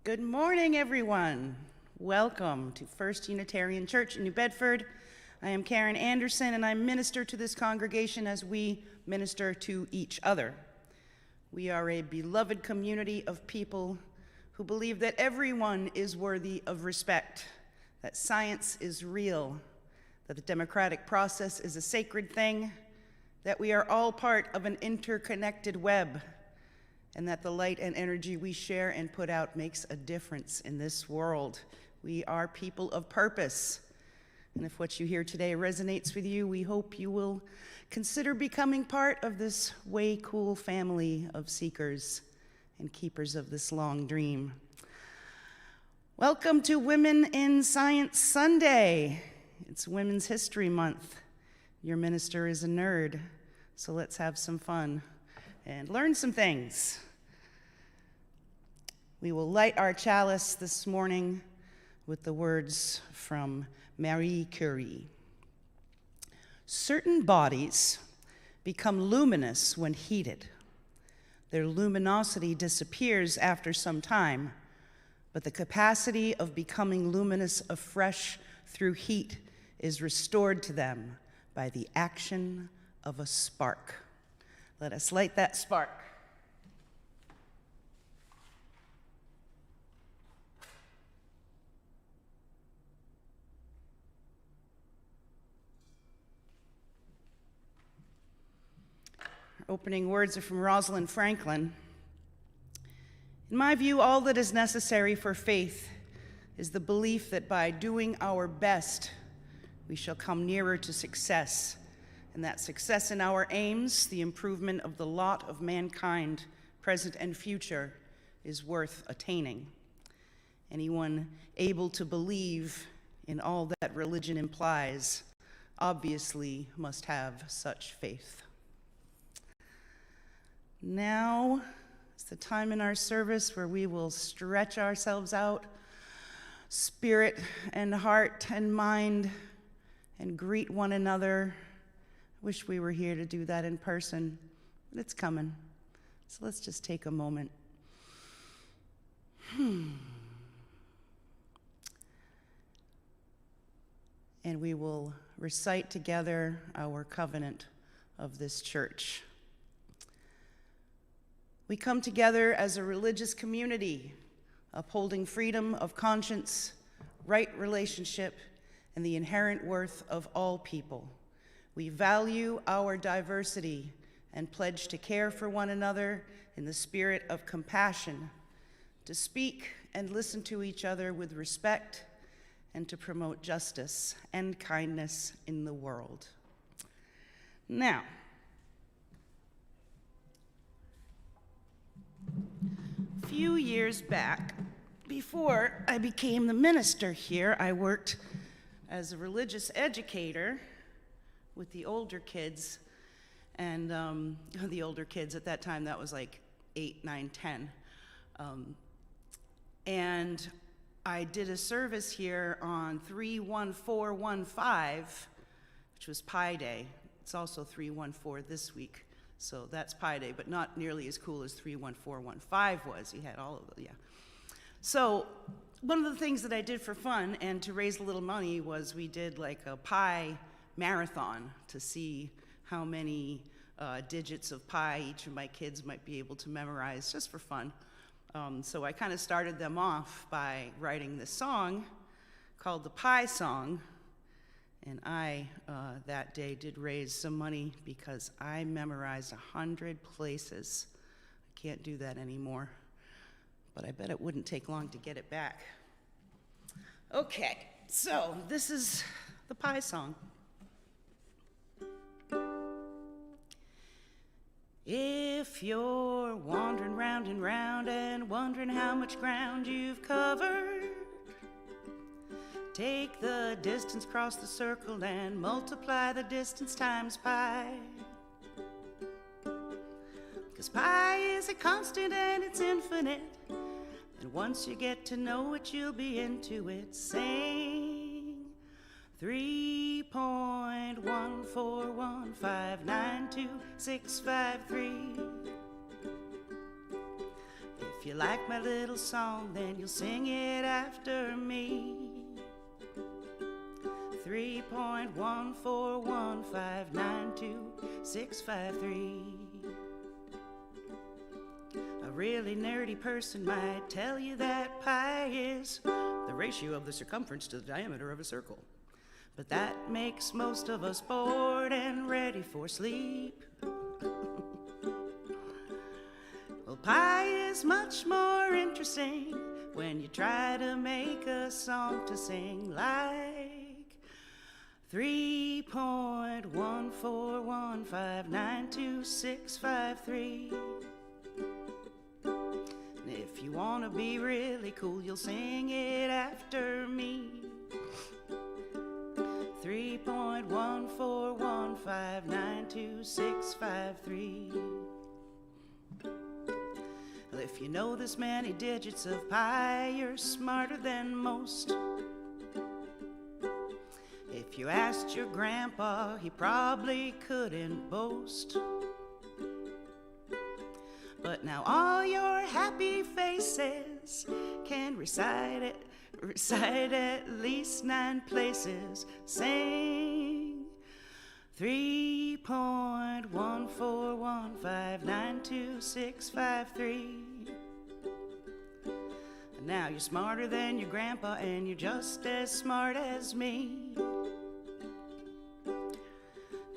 Good morning, everyone. Welcome to First Unitarian Church in New Bedford. I am Karen Anderson, and I minister to this congregation as we minister to each other. We are a beloved community of people who believe that everyone is worthy of respect, that science is real, that the democratic process is a sacred thing, that we are all part of an interconnected web, and that the light and energy we share and put out makes a difference in this world. We are people of purpose. And if what you hear today resonates with you, we hope you will consider becoming part of this way cool family of seekers and keepers of this long dream. Welcome to Women in Science Sunday. It's Women's History Month. Your minister is a nerd, so let's have some fun and learn some things. We will light our chalice this morning with the words from Marie Curie. Certain bodies become luminous when heated. Their luminosity disappears after some time, but the capacity of becoming luminous afresh through heat is restored to them by the action of a spark. Let us light that spark. Opening words are from Rosalind Franklin. In my view, all that is necessary for faith is the belief that by doing our best, we shall come nearer to success, and that success in our aims, the improvement of the lot of mankind, present and future, is worth attaining. Anyone able to believe in all that religion implies obviously must have such faith. Now is the time in our service where we will stretch ourselves out, spirit and heart and mind, and greet one another. Wish we were here to do that in person, but it's coming. So let's just take a moment. And we will recite together our covenant of this church. We come together as a religious community, upholding freedom of conscience, right relationship, and the inherent worth of all people. We value our diversity and pledge to care for one another in the spirit of compassion, to speak and listen to each other with respect, and to promote justice and kindness in the world. Now, a few years back, before I became the minister here, I worked as a religious educator with the older kids, and the older kids at that time, that was like 8, 9, 10. And I did a service here on 31415, which was Pi Day. It's also 314 this week. So that's Pi Day, but not nearly as cool as 31415 was. He had all of them, yeah. So one of the things that I did for fun and to raise a little money was we did like a pi marathon to see how many digits of pi each of my kids might be able to memorize, just for fun. So I kind of started them off by writing this song called the Pi Song. And I, that day, did raise some money because I memorized 100 places. I can't do that anymore, but I bet it wouldn't take long to get it back. Okay, so this is the Pi Song. If you're wandering round and round and wondering how much ground you've covered, take the distance, cross the circle, and multiply the distance times pi. 'Cause pi is a constant and it's infinite. And once you get to know it, you'll be into it. Sing 3.141592653. If you like my little song, then you'll sing it after me. 3.141592653. A really nerdy person might tell you that pi is the ratio of the circumference to the diameter of a circle. But that makes most of us bored and ready for sleep. Well, pie is much more interesting when you try to make a song to sing like 3.141592653. And if you want to be really cool, you'll sing it after me. 3.141592653. Well, if you know this many digits of pi, you're smarter than most. If you asked your grandpa, he probably couldn't boast. But now all your happy faces can recite at least 9 places. Sing 3.141592653. And now you're smarter than your grandpa, and you're just as smart as me.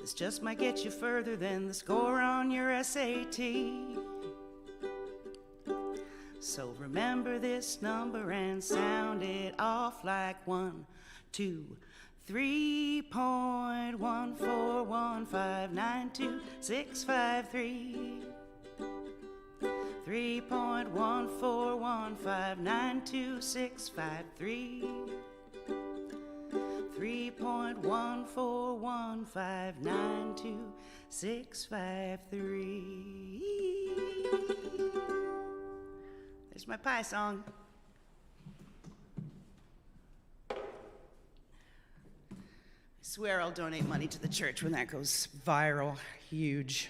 This just might get you further than the score on your SAT. So remember this number and sound it off like 1, 2, 3.141592653. 3.141592653. 3.141592653. There's my pie song. I swear I'll donate money to the church when that goes viral, huge.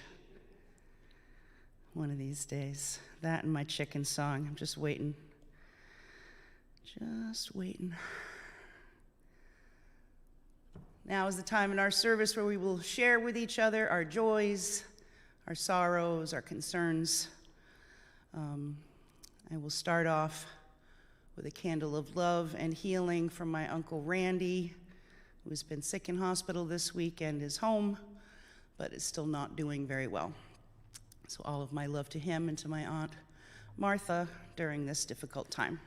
One of these days. That and my chicken song. I'm just waiting. Just waiting. Now is the time in our service where we will share with each other our joys, our sorrows, our concerns. I will start off with a candle of love and healing from my Uncle Randy, who has been sick in hospital this week and is home, but is still not doing very well. So all of my love to him and to my Aunt Martha during this difficult time.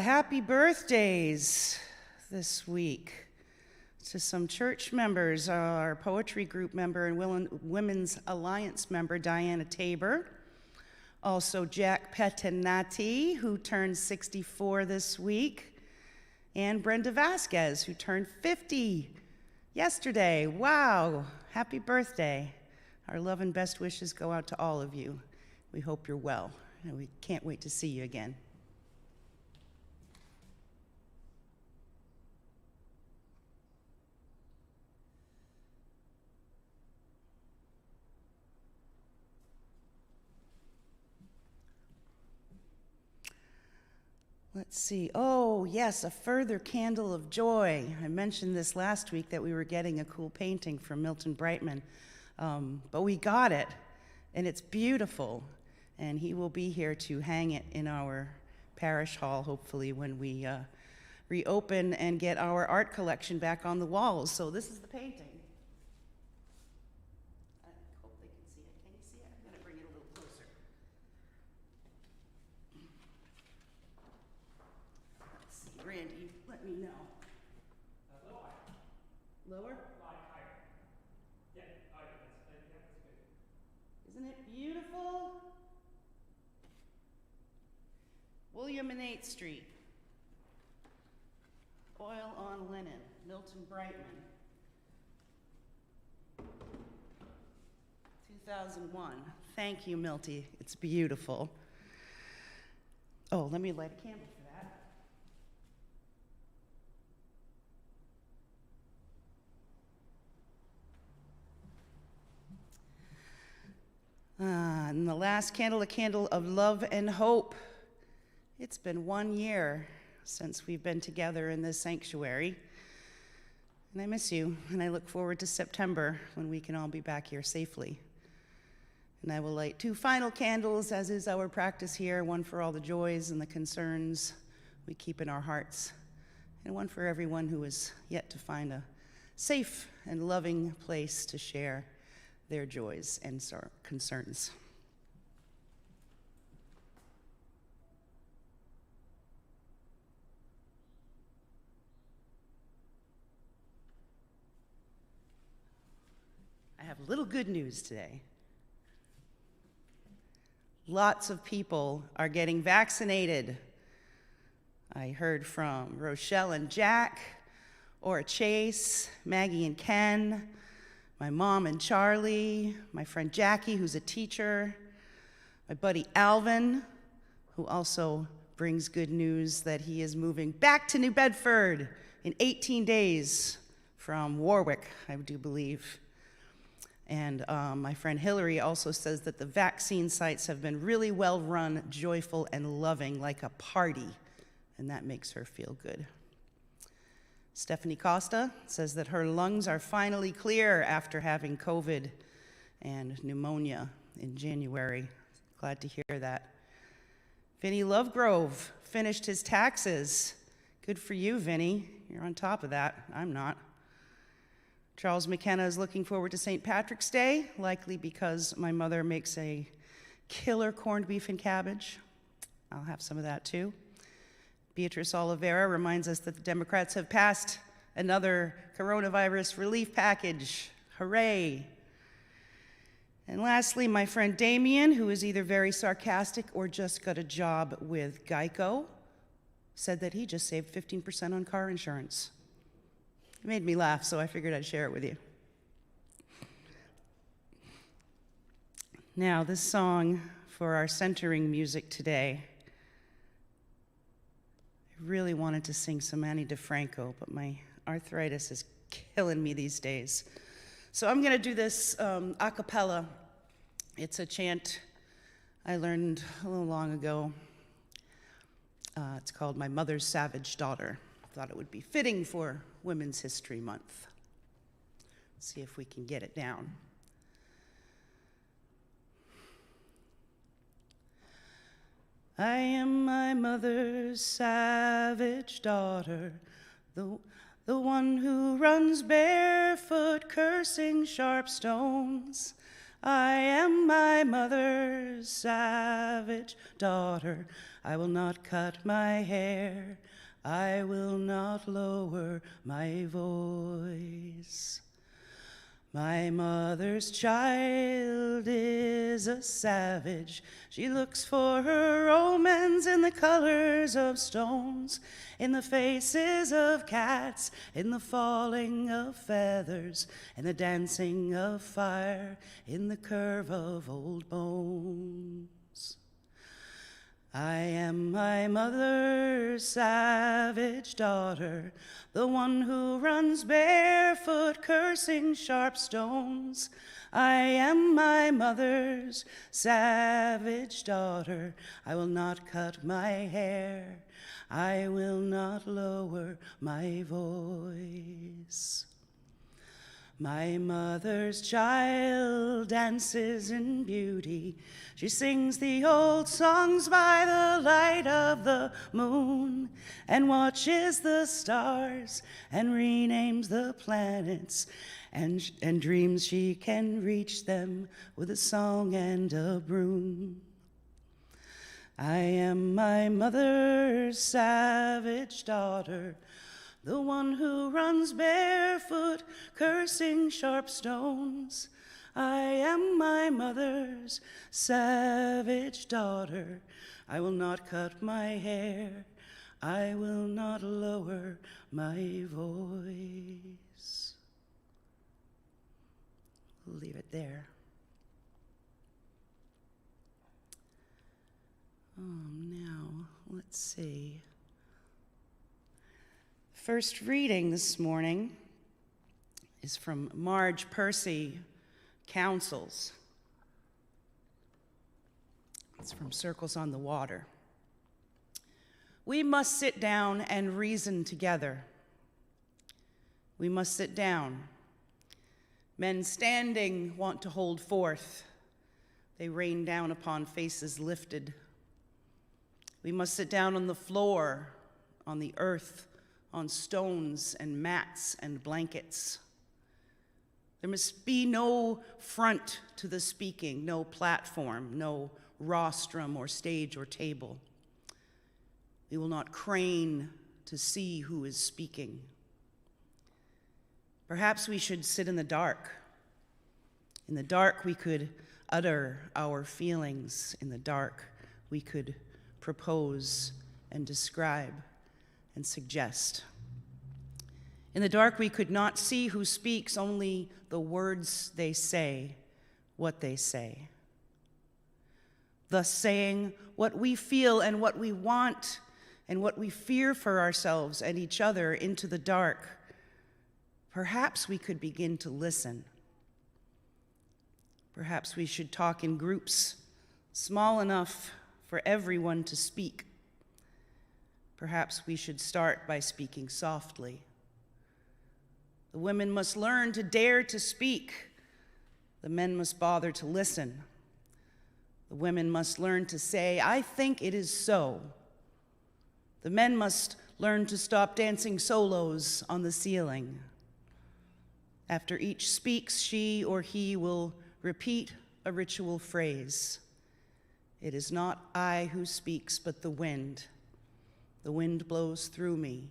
Happy birthdays this week to some church members, our poetry group member and Women's Alliance member, Diana Tabor. Also, Jack Petinati, who turned 64 this week, and Brenda Vasquez, who turned 50 yesterday. Wow, happy birthday. Our love and best wishes go out to all of you. We hope you're well, and we can't wait to see you again. Let's see. Oh, yes, a further candle of joy. I mentioned this last week that we were getting a cool painting from Milton Brightman, but we got it, and it's beautiful, and he will be here to hang it in our parish hall, hopefully, when we reopen and get our art collection back on the walls. So this is the painting. I hope they can see it. Can you see it? I'm going to bring it a little closer. Randy, let me know. Lower. Lower? Higher. Yeah, that's good. Isn't it beautiful? William and 8th Street. Oil on linen, Milton Brightman. 2001. Thank you, Milty. It's beautiful. Oh, let me light a candle for that. And the last candle, a candle of love and hope. It's been 1 year since we've been together in this sanctuary. And I miss you, and I look forward to September when we can all be back here safely. And I will light 2 final candles, as is our practice here, one for all the joys and the concerns we keep in our hearts, and one for everyone who is yet to find a safe and loving place to share their joys and concerns. I have a little good news today. Lots of people are getting vaccinated. I heard from Rochelle and Jack, Ora Chase, Maggie and Ken, my mom and Charlie, my friend Jackie, who's a teacher, my buddy Alvin, who also brings good news that he is moving back to New Bedford in 18 days from Warwick, I do believe. And my friend Hillary also says that the vaccine sites have been really well run, joyful, and loving, like a party, and that makes her feel good. Stephanie Costa says that her lungs are finally clear after having COVID and pneumonia in January. Glad to hear that. Vinny Lovegrove finished his taxes. Good for you, Vinny. You're on top of that. I'm not. Charles McKenna is looking forward to St. Patrick's Day, likely because my mother makes a killer corned beef and cabbage. I'll have some of that too. Beatrice Oliveira reminds us that the Democrats have passed another coronavirus relief package. Hooray. And lastly, my friend Damien, who is either very sarcastic or just got a job with Geico, said that he just saved 15% on car insurance. It made me laugh, so I figured I'd share it with you. Now, this song for our centering music today, I really wanted to sing some Ani DiFranco, but my arthritis is killing me these days. So I'm going to do this a cappella. It's a chant I learned a little long ago. It's called My Mother's Savage Daughter. Thought it would be fitting for Women's History Month. Let's see if we can get it down. I am my mother's savage daughter, the one who runs barefoot, cursing sharp stones. I am my mother's savage daughter. I will not cut my hair. I will not lower my voice. My mother's child is a savage. She looks for her romance in the colors of stones, in the faces of cats, in the falling of feathers, in the dancing of fire, in the curve of old bones. I am my mother's savage daughter, the one who runs barefoot, cursing sharp stones. I am my mother's savage daughter. I will not cut my hair. I will not lower my voice. My mother's child dances in beauty. She sings the old songs by the light of the moon and watches the stars and renames the planets and dreams she can reach them with a song and a broom. I am my mother's savage daughter, the one who runs barefoot, cursing sharp stones. I am my mother's savage daughter. I will not cut my hair. I will not lower my voice. We'll leave it there. Now, let's see. First reading this morning is from Marge Percy, Counsels. It's from Circles on the Water. We must sit down and reason together. We must sit down. Men standing want to hold forth. They rain down upon faces lifted. We must sit down on the floor, on the earth, on stones and mats and blankets. There must be no front to the speaking, no platform, no rostrum or stage or table. We will not crane to see who is speaking. Perhaps we should sit in the dark. In the dark, we could utter our feelings. In the dark, we could propose and describe and suggest. In the dark, we could not see who speaks, only the words they say, what they say. Thus saying what we feel and what we want and what we fear for ourselves and each other into the dark, perhaps we could begin to listen. Perhaps we should talk in groups small enough for everyone to speak. Perhaps we should start by speaking softly. The women must learn to dare to speak. The men must bother to listen. The women must learn to say, "I think it is so." The men must learn to stop dancing solos on the ceiling. After each speaks, she or he will repeat a ritual phrase. It is not I who speaks, but the wind. The wind blows through me.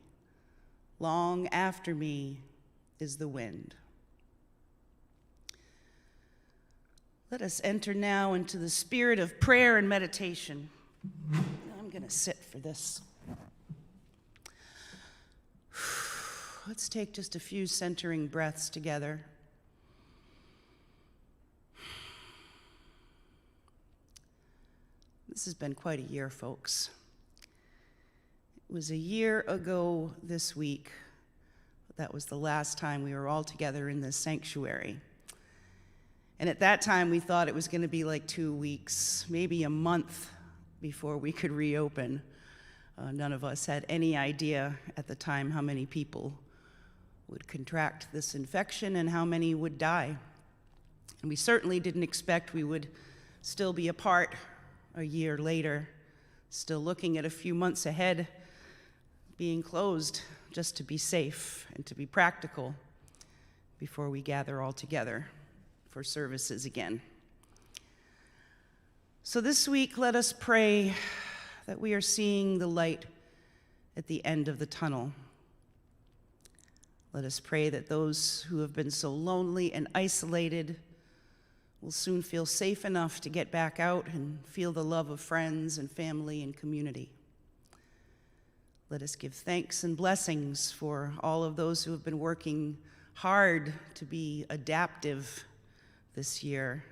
Long after me is the wind. Let us enter now into the spirit of prayer and meditation. I'm going to sit for this. Let's take just a few centering breaths together. This has been quite a year, folks. It was a year ago this week. That was the last time we were all together in this sanctuary. And at that time, we thought it was going to be like 2 weeks, maybe a month before we could reopen. None of us had any idea at the time how many people would contract this infection and how many would die. And we certainly didn't expect we would still be apart a year later, still looking at a few months ahead, being closed just to be safe and to be practical before we gather all together for services again. So this week, let us pray that we are seeing the light at the end of the tunnel. Let us pray that those who have been so lonely and isolated will soon feel safe enough to get back out and feel the love of friends and family and community. Let us give thanks and blessings for all of those who have been working hard to be adaptive this year,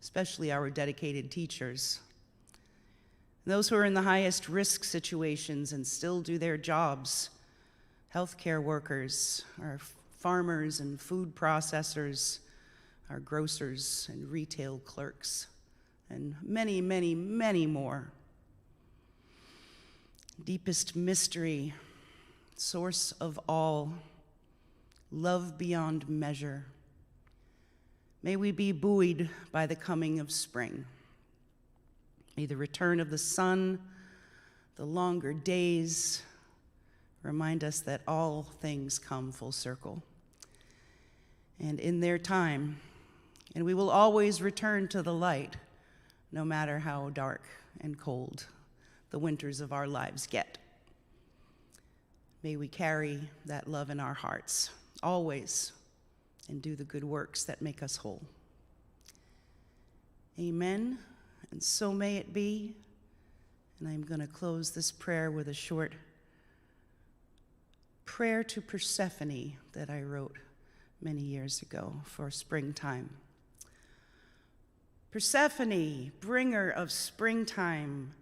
especially our dedicated teachers. Those who are in the highest risk situations and still do their jobs, healthcare workers, our farmers and food processors, our grocers and retail clerks, and many, many, many more. Deepest mystery, source of all, love beyond measure. May we be buoyed by the coming of spring. May the return of the sun, the longer days, remind us that all things come full circle. And in their time, and we will always return to the light, no matter how dark and cold the winters of our lives get. May we carry that love in our hearts, always, and do the good works that make us whole. Amen, and so may it be. And I'm going to close this prayer with a short prayer to Persephone that I wrote many years ago for springtime. Persephone, bringer of springtime,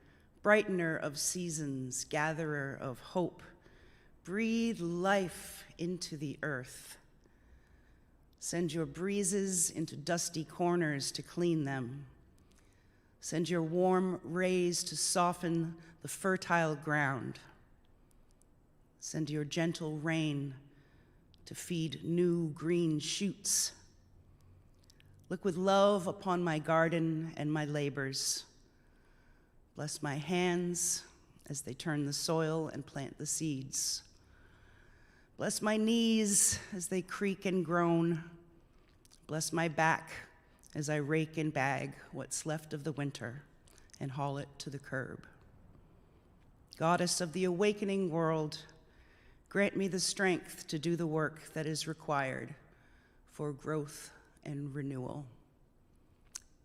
brightener of seasons, gatherer of hope, breathe life into the earth. Send your breezes into dusty corners to clean them. Send your warm rays to soften the fertile ground. Send your gentle rain to feed new green shoots. Look with love upon my garden and my labors. Bless my hands as they turn the soil and plant the seeds. Bless my knees as they creak and groan. Bless my back as I rake and bag what's left of the winter and haul it to the curb. Goddess of the awakening world, grant me the strength to do the work that is required for growth and renewal.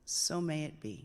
So may it be.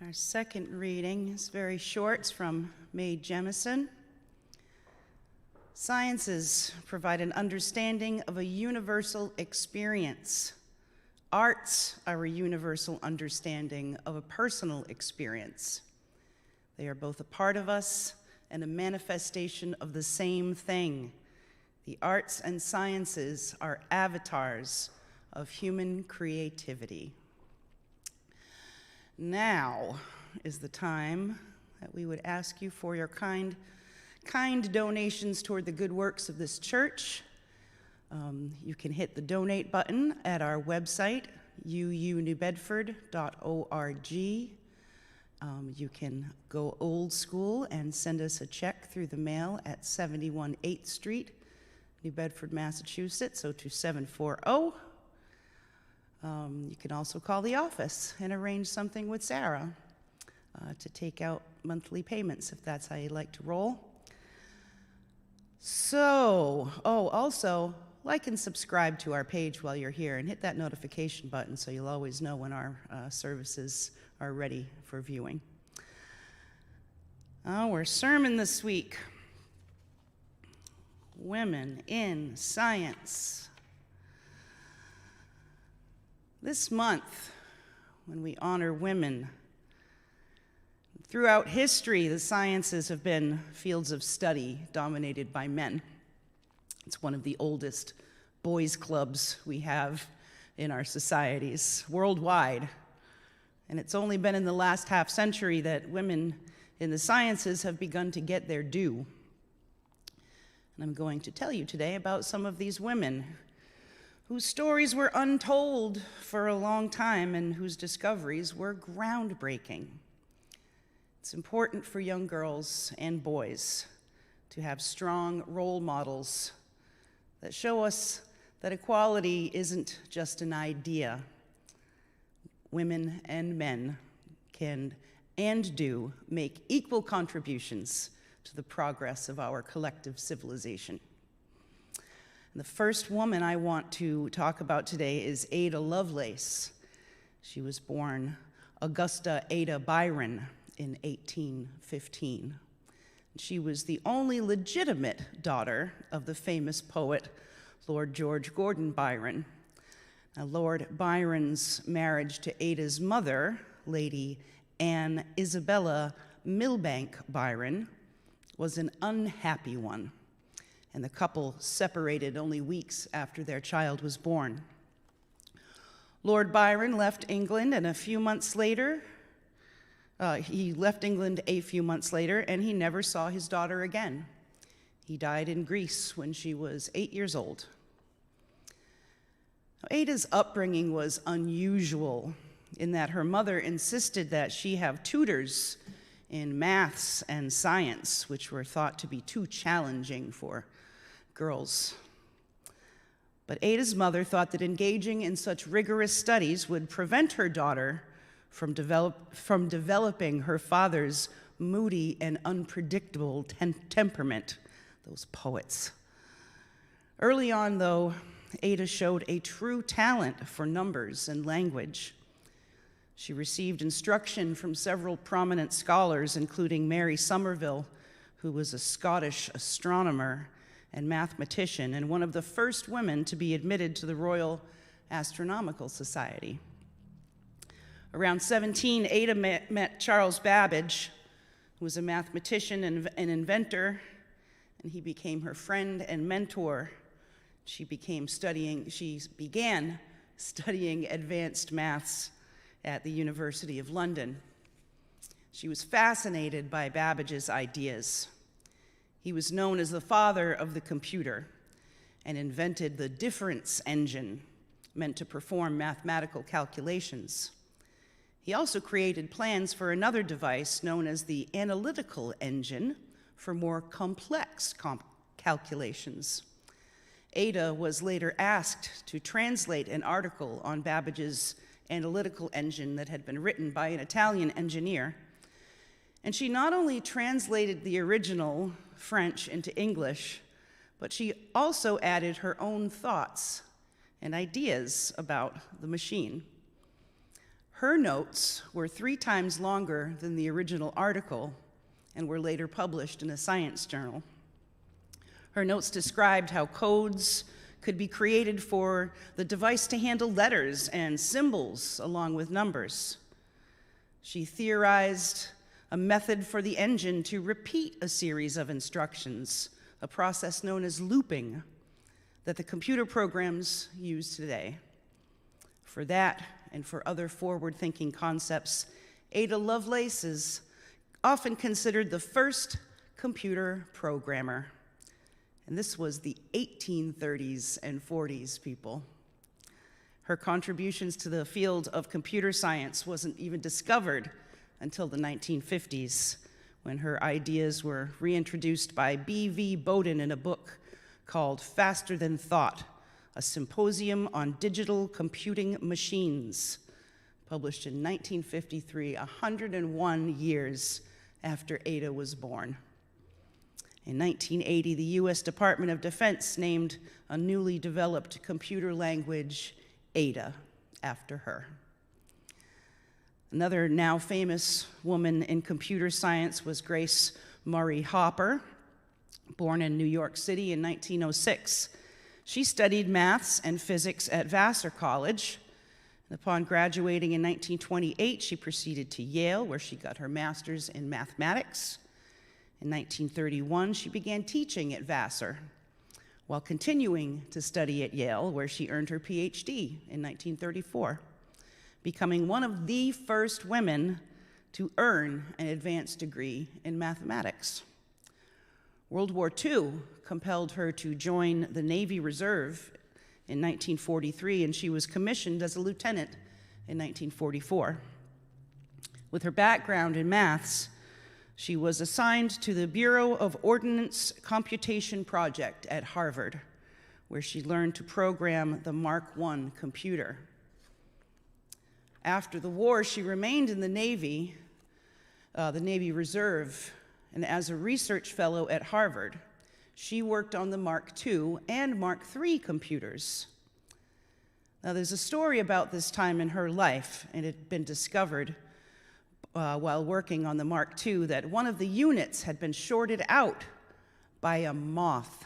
Our second reading is very short. It's from Mae Jemison. Sciences provide an understanding of a universal experience. Arts are a universal understanding of a personal experience. They are both a part of us and a manifestation of the same thing. The arts and sciences are avatars of human creativity. Now is the time that we would ask you for your kind donations toward the good works of this church. You can hit the donate button at our website, uunewbedford.org. You can go old school and send us a check through the mail at 71 8th Street, New Bedford, Massachusetts, 02740. You can also call the office and arrange something with Sarah to take out monthly payments if that's how you'd like to roll. So, also, like and subscribe to our page while you're here and hit that notification button so you'll always know when our services are ready for viewing. Our sermon this week, Women in Science. This month, when we honor women, throughout history, the sciences have been fields of study dominated by men. It's one of the oldest boys' clubs we have in our societies worldwide. And it's only been in the last half century that women in the sciences have begun to get their due. And I'm going to tell you today about some of these women whose stories were untold for a long time and whose discoveries were groundbreaking. It's important for young girls and boys to have strong role models that show us that equality isn't just an idea. Women and men can and do make equal contributions to the progress of our collective civilization. The first woman I want to talk about today is Ada Lovelace. She was born Augusta Ada Byron in 1815. She was the only legitimate daughter of the famous poet Lord George Gordon Byron. Now, Lord Byron's marriage to Ada's mother, Lady Anne Isabella Milbank Byron, was an unhappy one, and the couple separated only weeks after their child was born. Lord Byron left England, and a few months later, and he never saw his daughter again. He died in Greece when she was 8 years old. Ada's upbringing was unusual in that her mother insisted that she have tutors in maths and science, which were thought to be too challenging for girls. But Ada's mother thought that engaging in such rigorous studies would prevent her daughter from developing her father's moody and unpredictable temperament, those poets. Early on, though, Ada showed a true talent for numbers and language. She received instruction from several prominent scholars, including Mary Somerville, who was a Scottish astronomer and mathematician, and one of the first women to be admitted to the Royal Astronomical Society. Around 17, Ada met Charles Babbage, who was a mathematician and an inventor, and he became her friend and mentor. She began studying advanced maths at the University of London. She was fascinated by Babbage's ideas. He was known as the father of the computer and invented the difference engine, meant to perform mathematical calculations. He also created plans for another device known as the analytical engine for more complex calculations. Ada was later asked to translate an article on Babbage's analytical engine that had been written by an Italian engineer. And she not only translated the original French into English, but she also added her own thoughts and ideas about the machine. Her notes were 3 times longer than the original article and were later published in a science journal. Her notes described how codes could be created for the device to handle letters and symbols along with numbers. She theorized a method for the engine to repeat a series of instructions, a process known as looping, that the computer programs use today. For that and for other forward-thinking concepts, Ada Lovelace is often considered the first computer programmer. And this was the 1830s and 40s, people. Her contributions to the field of computer science wasn't even discovered until the 1950s, when her ideas were reintroduced by B.V. Bowden in a book called Faster Than Thought, a symposium on digital computing machines, published in 1953, 101 years after Ada was born. In 1980, the U.S. Department of Defense named a newly developed computer language, Ada, after her. Another now famous woman in computer science was Grace Murray Hopper, born in New York City in 1906. She studied maths and physics at Vassar College. Upon graduating in 1928, she proceeded to Yale, where she got her master's in mathematics. In 1931, she began teaching at Vassar, while continuing to study at Yale, where she earned her PhD in 1934, becoming one of the first women to earn an advanced degree in mathematics. World War II compelled her to join the Navy Reserve in 1943, and she was commissioned as a lieutenant in 1944. With her background in maths, she was assigned to the Bureau of Ordnance Computation Project at Harvard, where she learned to program the Mark I computer. After the war, she remained in the Navy Reserve, and as a research fellow at Harvard, she worked on the Mark II and Mark III computers. Now, there's a story about this time in her life, and it had been discovered while working on the Mark II, that one of the units had been shorted out by a moth.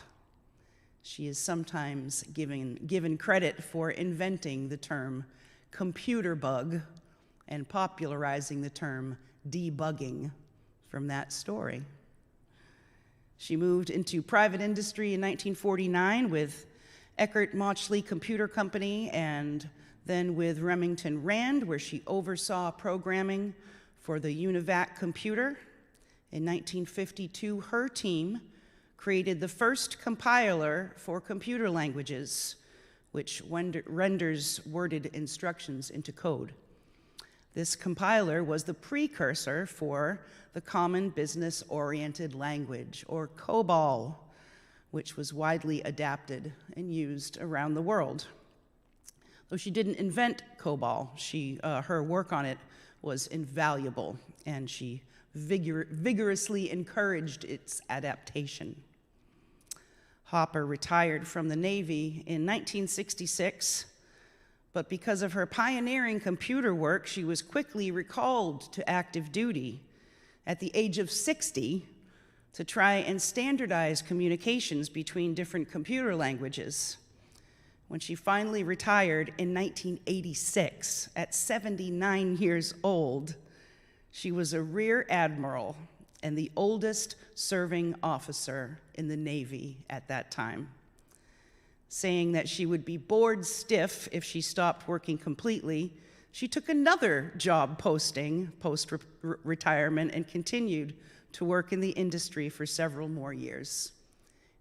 She is sometimes given credit for inventing the term computer bug and popularizing the term debugging from that story. She moved into private industry in 1949 with Eckert Mauchly Computer Company, and then with Remington Rand, where she oversaw programming for the UNIVAC computer. In 1952, her team created the first compiler for computer languages, which renders worded instructions into code. This compiler was the precursor for the Common Business-Oriented Language, or COBOL, which was widely adapted and used around the world. Though she didn't invent COBOL, her work on it was invaluable, and she vigorously encouraged its adaptation. Hopper retired from the Navy in 1966, but because of her pioneering computer work, she was quickly recalled to active duty at the age of 60 to try and standardize communications between different computer languages. When she finally retired in 1986, at 79 years old, she was a rear admiral and the oldest serving officer in the Navy at that time, saying that she would be bored stiff if she stopped working completely. She took another job posting post-retirement and continued to work in the industry for several more years.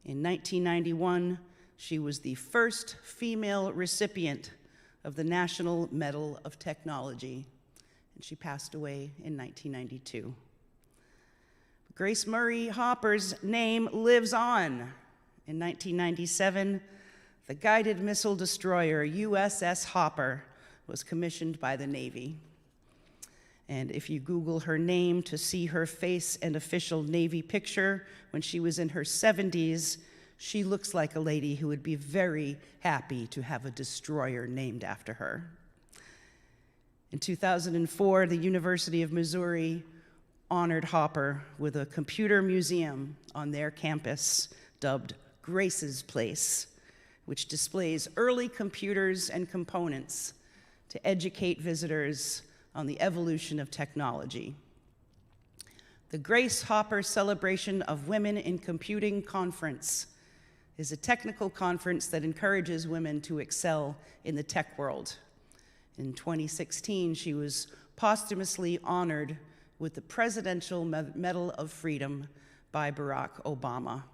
In 1991, she was the first female recipient of the National Medal of Technology, and she passed away in 1992. Grace Murray Hopper's name lives on. In 1997, the guided missile destroyer USS Hopper was commissioned by the Navy. And if you Google her name to see her face and official Navy picture when she was in her 70s, she looks like a lady who would be very happy to have a destroyer named after her. In 2004, the University of Missouri honored Hopper with a computer museum on their campus dubbed Grace's Place, which displays early computers and components to educate visitors on the evolution of technology. The Grace Hopper Celebration of Women in Computing Conference is a technical conference that encourages women to excel in the tech world. In 2016, she was posthumously honored with the Presidential Medal of Freedom by Barack Obama.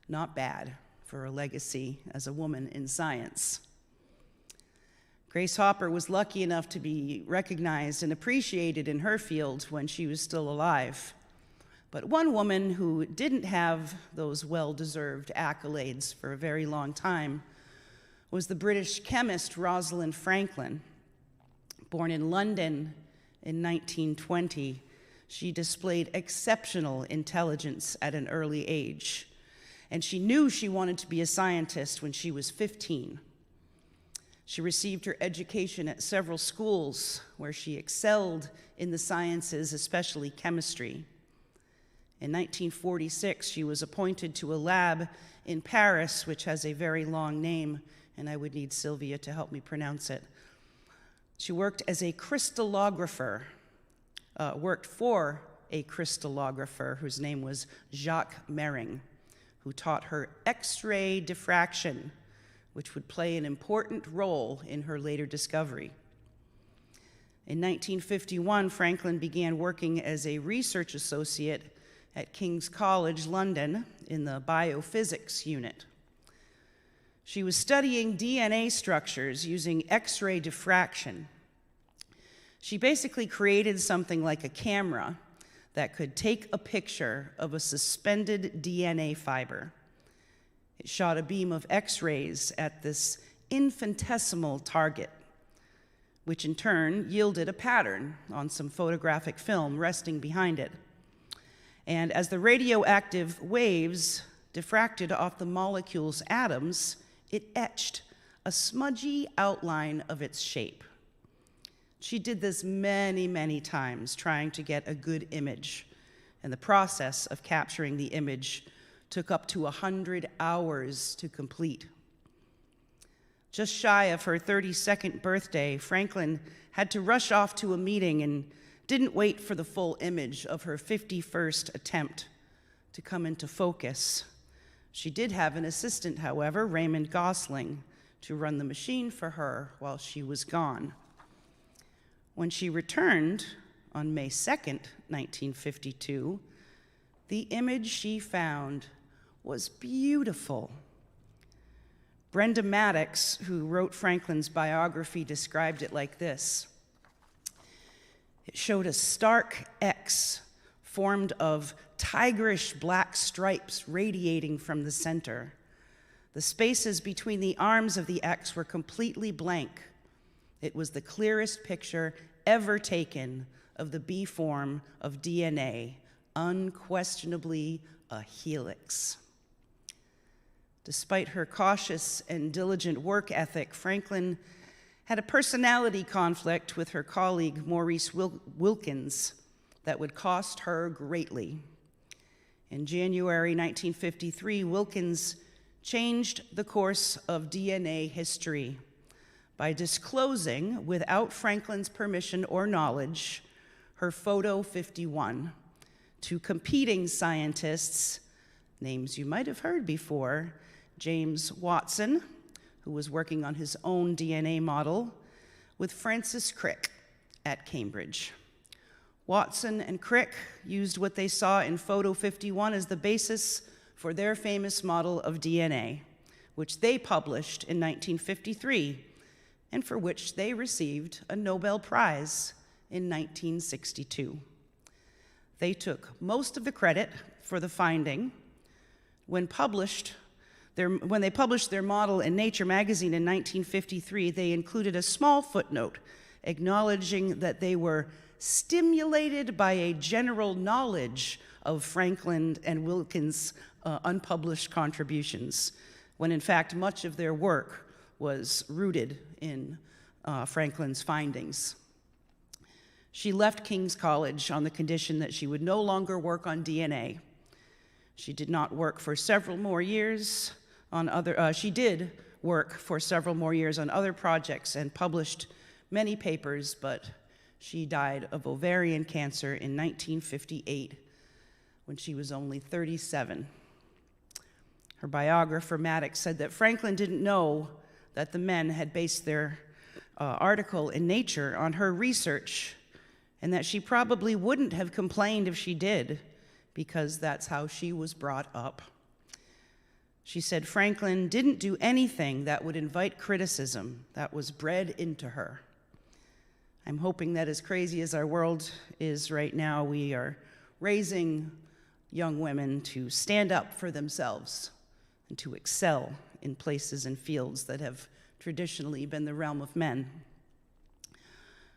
Not bad for a legacy as a woman in science. Grace Hopper was lucky enough to be recognized and appreciated in her field when she was still alive. But one woman who didn't have those well-deserved accolades for a very long time was the British chemist Rosalind Franklin. Born in London in 1920, she displayed exceptional intelligence at an early age, and she knew she wanted to be a scientist when she was 15. She received her education at several schools where she excelled in the sciences, especially chemistry. In 1946, she was appointed to a lab in Paris, which has a very long name, and I would need Sylvia to help me pronounce it. She worked as a crystallographer, worked for a crystallographer whose name was Jacques Mering, who taught her X-ray diffraction, which would play an important role in her later discovery. In 1951, Franklin began working as a research associate at King's College, London, in the biophysics unit. She was studying DNA structures using X-ray diffraction. She basically created something like a camera that could take a picture of a suspended DNA fiber. It shot a beam of X-rays at this infinitesimal target, which in turn yielded a pattern on some photographic film resting behind it. And as the radioactive waves diffracted off the molecule's atoms, it etched a smudgy outline of its shape. She did this many, many times, trying to get a good image, and the process of capturing the image took up to 100 hours to complete. Just shy of her 32nd birthday, Franklin had to rush off to a meeting and didn't wait for the full image of her 51st attempt to come into focus. She did have an assistant, however, Raymond Gosling, to run the machine for her while she was gone. When she returned on May 2nd, 1952, the image she found was beautiful. Brenda Maddox, who wrote Franklin's biography, described it like this. It showed a stark X formed of tigerish black stripes radiating from the center. The spaces between the arms of the X were completely blank. It was the clearest picture ever taken of the B form of DNA, unquestionably a helix. Despite her cautious and diligent work ethic, Franklin had a personality conflict with her colleague Maurice Wilkins that would cost her greatly. In January 1953, Wilkins changed the course of DNA history by disclosing, without Franklin's permission or knowledge, her Photo 51 to competing scientists, names you might have heard before, James Watson, who was working on his own DNA model, with Francis Crick at Cambridge. Watson and Crick used what they saw in Photo 51 as the basis for their famous model of DNA, which they published in 1953, and for which they received a Nobel Prize in 1962. They took most of the credit for the finding. When they published their model in Nature magazine in 1953, they included a small footnote acknowledging that they were stimulated by a general knowledge of Franklin and Wilkins' unpublished contributions, when in fact much of their work was rooted in Franklin's findings. She left King's College on the condition that she would no longer work on DNA. She did not work for several more years on she did work for several more years on other projects and published many papers, but she died of ovarian cancer in 1958 when she was only 37. Her biographer, Maddox, said that Franklin didn't know that the men had based their article in Nature on her research, and that she probably wouldn't have complained if she did, because that's how she was brought up. She said Franklin didn't do anything that would invite criticism. That was bred into her. I'm hoping that as crazy as our world is right now, we are raising young women to stand up for themselves and to excel in places and fields that have traditionally been the realm of men.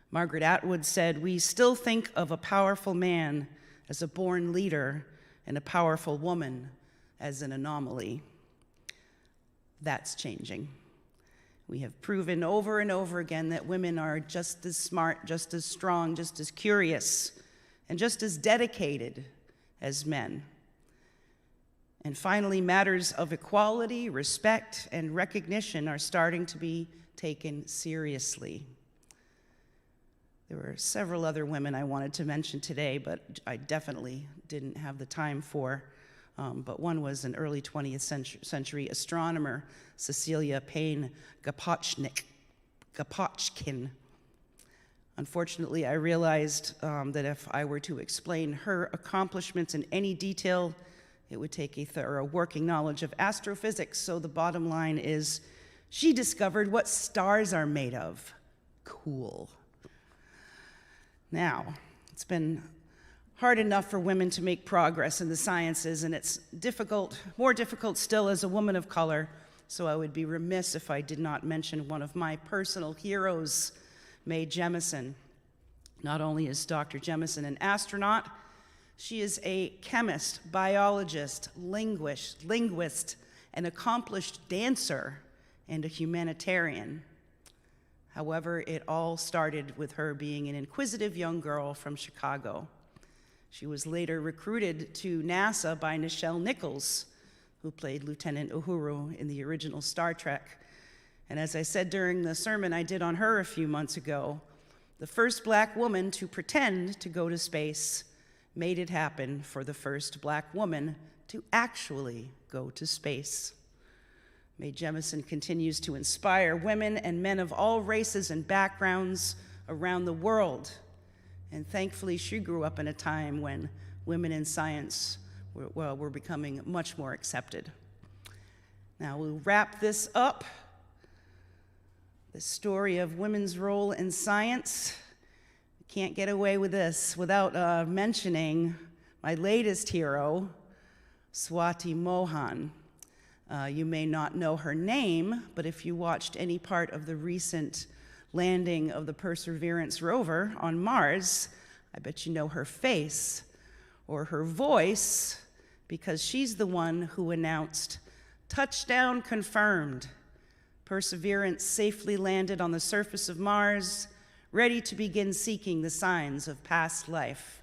Margaret Atwood said, "We still think of a powerful man as a born leader and a powerful woman as an anomaly." That's changing. We have proven over and over again that women are just as smart, just as strong, just as curious, and just as dedicated as men. And finally, matters of equality, respect, and recognition are starting to be taken seriously. There were several other women I wanted to mention today, but I definitely didn't have the time for. But one was an early 20th century astronomer, Cecilia Payne Gapachkin. Unfortunately, I realized that if I were to explain her accomplishments in any detail, it would take a thorough working knowledge of astrophysics. So the bottom line is, she discovered what stars are made of. Cool. Now, it's been hard enough for women to make progress in the sciences, and it's difficult, more difficult still as a woman of color, so I would be remiss if I did not mention one of my personal heroes, Mae Jemison. Not only is Dr. Jemison an astronaut, she is a chemist, biologist, linguist, an accomplished dancer, and a humanitarian. However, it all started with her being an inquisitive young girl from Chicago. She was later recruited to NASA by Nichelle Nichols, who played Lieutenant Uhuru in the original Star Trek. And as I said during the sermon I did on her a few months ago, the first black woman to pretend to go to space made it happen for the first black woman to actually go to space. Mae Jemison continues to inspire women and men of all races and backgrounds around the world. And thankfully, she grew up in a time when women in science were becoming much more accepted. Now, we'll wrap this up. The story of women's role in science. Can't get away with this without mentioning my latest hero, Swati Mohan. You may not know her name, but if you watched any part of the recent landing of the Perseverance rover on Mars, I bet you know her face or her voice, because she's the one who announced, "Touchdown confirmed. Perseverance safely landed on the surface of Mars, ready to begin seeking the signs of past life."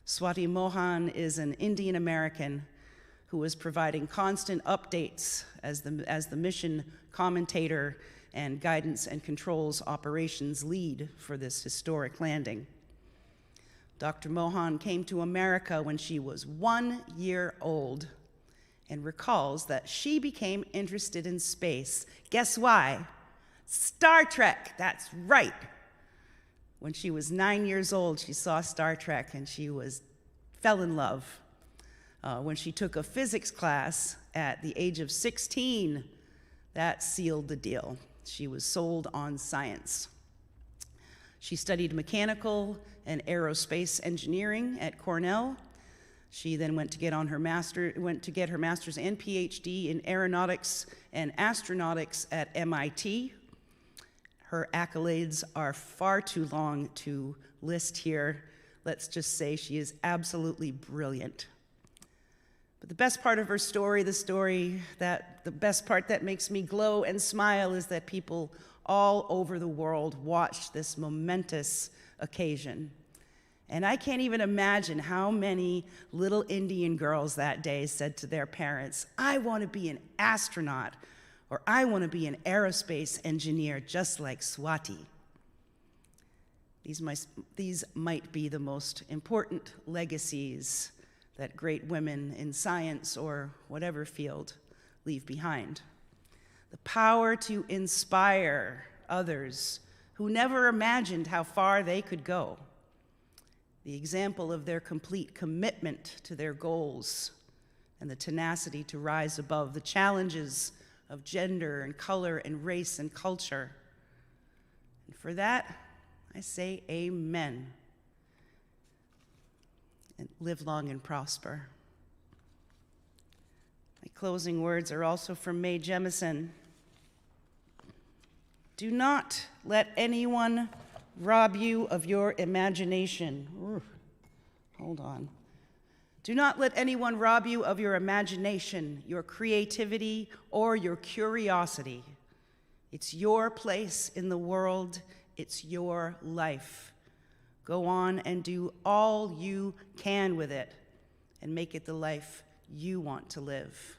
Swati Mohan is an Indian American who is providing constant updates as the mission commentator and guidance and controls operations lead for this historic landing. Dr. Mohan came to America when she was 1 year old and recalls that she became interested in space. Guess why? Star Trek, that's right. When she was 9 years old, she saw Star Trek and she fell in love. When she took a physics class at the age of 16, that sealed the deal. She was sold on science. She studied mechanical and aerospace engineering at Cornell. She then went to get her master's and PhD in aeronautics and astronautics at MIT. Her accolades are far too long to list here. Let's just say she is absolutely brilliant. But the best part of her story, the best part that makes me glow and smile, is that people all over the world watched this momentous occasion. And I can't even imagine how many little Indian girls that day said to their parents, "I want to be an astronaut," or "I want to be an aerospace engineer just like Swati." These might be the most important legacies that great women in science or whatever field leave behind. The power to inspire others who never imagined how far they could go. The example of their complete commitment to their goals and the tenacity to rise above the challenges of gender and color and race and culture. And for that, I say amen. And live long and prosper. My closing words are also from Mae Jemison. Do not let anyone rob you of your imagination. Hold on. Do not let anyone rob you of your imagination, your creativity, or your curiosity. It's your place in the world. It's your life. Go on and do all you can with it and make it the life you want to live.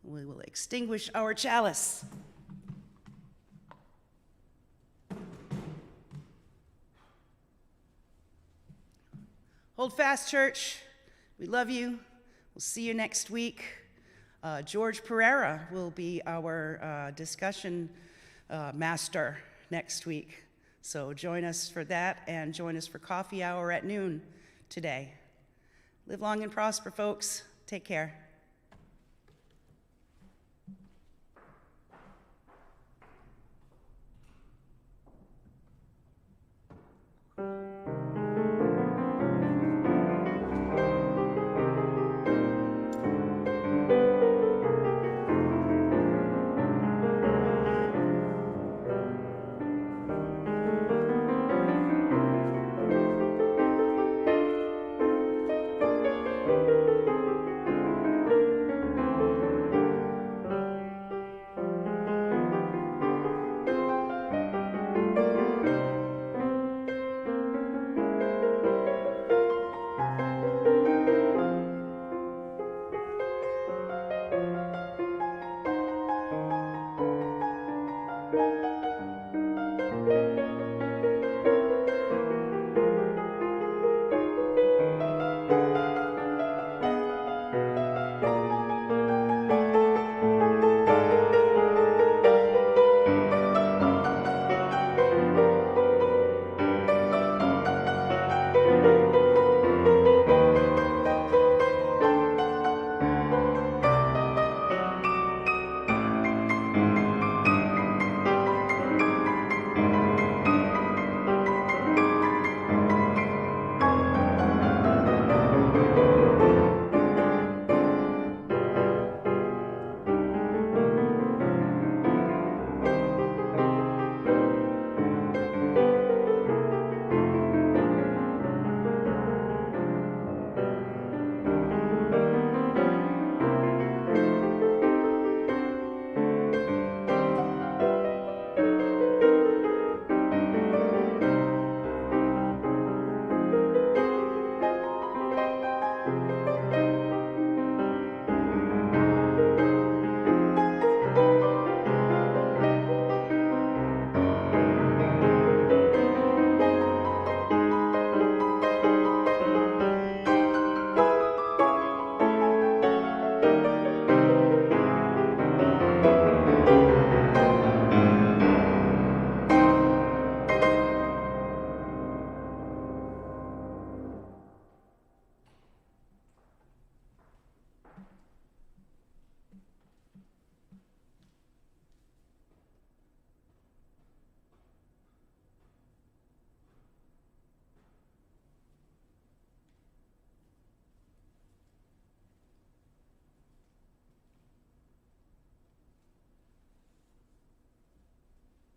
We will extinguish our chalice. Hold fast, church. We love you. We'll see you next week. George Pereira will be our discussion master next week. So join us for that and join us for coffee hour at noon today. Live long and prosper, folks. Take care.